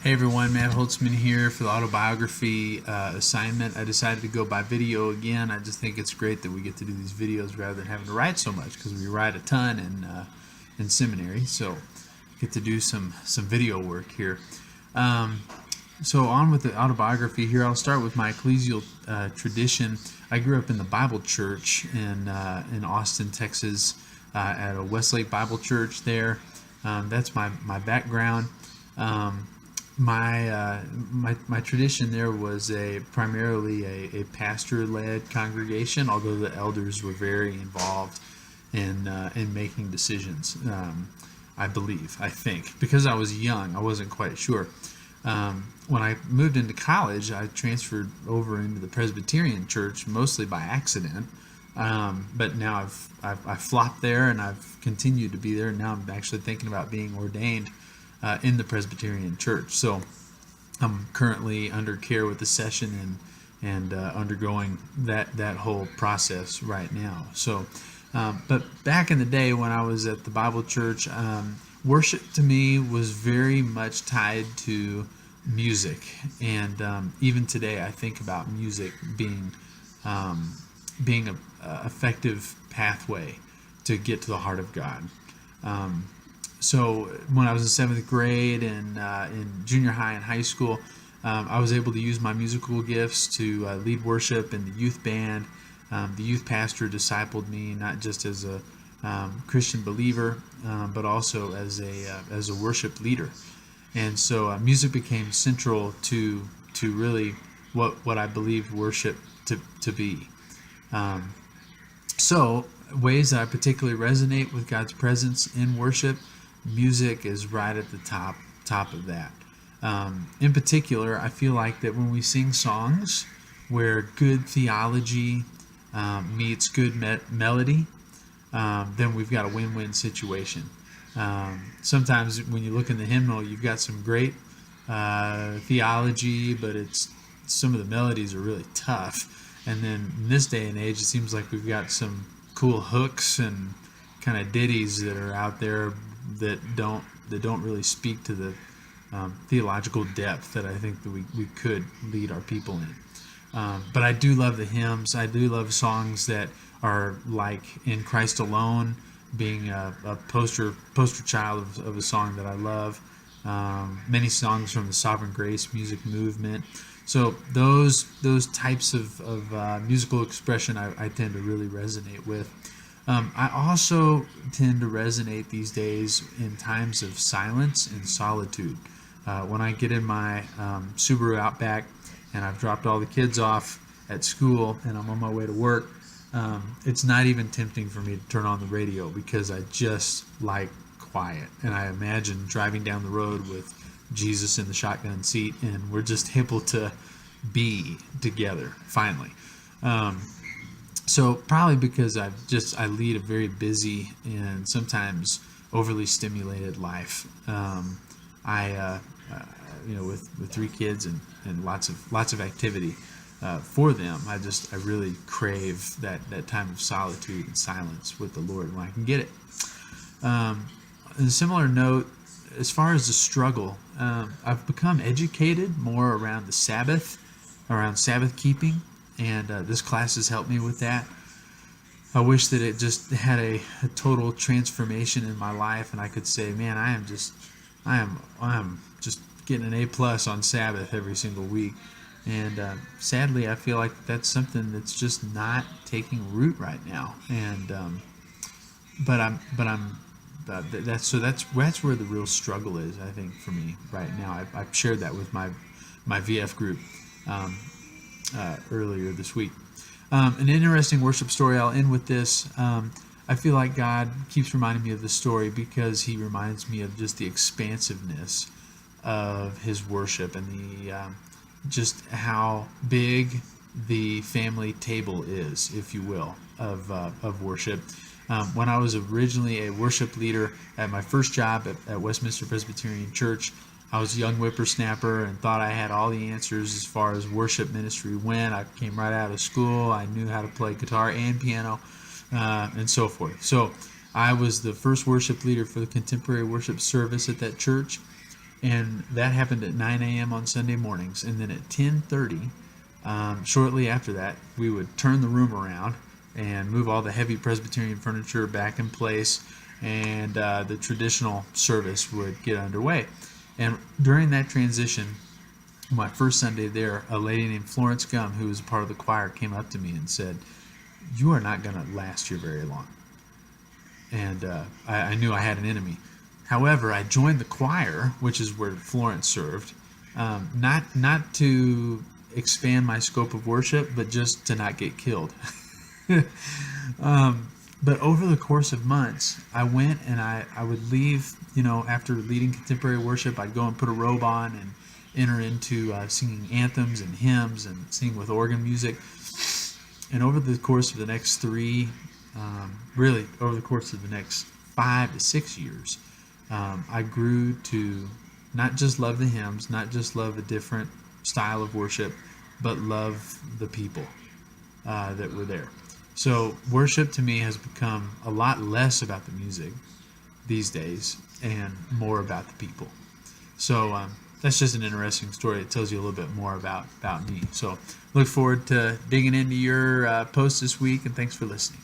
Hey everyone, Matt Holtzman here for the Autobiography assignment. I decided to go by video again. I just think it's great that we get to do these videos rather than having to write so much, because we write a ton in seminary. So get to do some video work here. So on with the autobiography here. I'll start with my ecclesial tradition. I grew up in the Bible Church in Austin, Texas, at a Westlake Bible Church there. That's my background. My tradition there was primarily a pastor-led congregation, although the elders were very involved in making decisions. I think, because I was young, I wasn't quite sure. When I moved into college, I transferred over into the Presbyterian church mostly by accident. But now I've flopped there, and I've continued to be there. And now I'm actually thinking about being ordained in the Presbyterian church. So I'm currently under care with the session and undergoing that whole process right now. So, but back in the day when I was at the Bible church, worship to me was very much tied to music, and even today I think about music being a effective pathway to get to the heart of God. So when I was in seventh grade and in junior high and high school, I was able to use my musical gifts to lead worship in the youth band. The youth pastor discipled me not just as a Christian believer, but also as a worship leader. And so music became central to really what I believed worship to be. So ways that I particularly resonate with God's presence in worship, music is right at the top of that. In particular, I feel like that when we sing songs where good theology meets good melody, then we've got a win-win situation. Sometimes when you look in the hymnal, you've got some great theology, but some of the melodies are really tough. And then in this day and age, it seems like we've got some cool hooks and kind of ditties that are out there that don't really speak to the theological depth that I think that we could lead our people in. But I do love the hymns. I do love songs that are like "In Christ Alone," being a poster child of a song that I love. Many songs from the Sovereign Grace music movement. So those types of musical expression I tend to really resonate with. I also tend to resonate these days in times of silence and solitude. When I get in my Subaru Outback and I've dropped all the kids off at school and I'm on my way to work, it's not even tempting for me to turn on the radio, because I just like quiet. And I imagine driving down the road with Jesus in the shotgun seat, and we're just able to be together finally. So probably because I lead a very busy and sometimes overly stimulated life. With 3 kids and lots of activity for them, I really crave that time of solitude and silence with the Lord when I can get it. On a similar note, as far as the struggle, I've become educated more around the Sabbath, around Sabbath keeping, and this class has helped me with that. I wish that it just had a total transformation in my life, and I could say, man, I am just getting an A+ on Sabbath every single week. And sadly, I feel like that's something that's just not taking root right now. And that's where the real struggle is, I think, for me right now. I've shared that with my VF group earlier this week. An interesting worship story. I'll end with this. I feel like God keeps reminding me of this story because He reminds me of just the expansiveness of His worship and the just how big the family table is, if you will, of worship. When I was originally a worship leader at my first job at Westminster Presbyterian Church, I was a young whippersnapper and thought I had all the answers as far as worship ministry went. I came right out of school. I knew how to play guitar and piano and so forth. So I was the first worship leader for the contemporary worship service at that church. And that happened at 9 a.m. on Sunday mornings. And then at 10:30, shortly after that, we would turn the room around and move all the heavy Presbyterian furniture back in place, and the traditional service would get underway. And during that transition, my first Sunday there, a lady named Florence Gum, who was a part of the choir, came up to me and said, "You are not going to last here very long." And I knew I had an enemy. However, I joined the choir, which is where Florence served, not to expand my scope of worship, but just to not get killed. But over the course of months, I went and I would leave, after leading contemporary worship, I'd go and put a robe on and enter into singing anthems and hymns and singing with organ music. And over the course of the next over the course of the next 5 to 6 years, I grew to not just love the hymns, not just love a different style of worship, but love the people that were there. So worship to me has become a lot less about the music these days and more about the people. So that's just an interesting story. It tells you a little bit more about me. So look forward to digging into your post this week, and thanks for listening.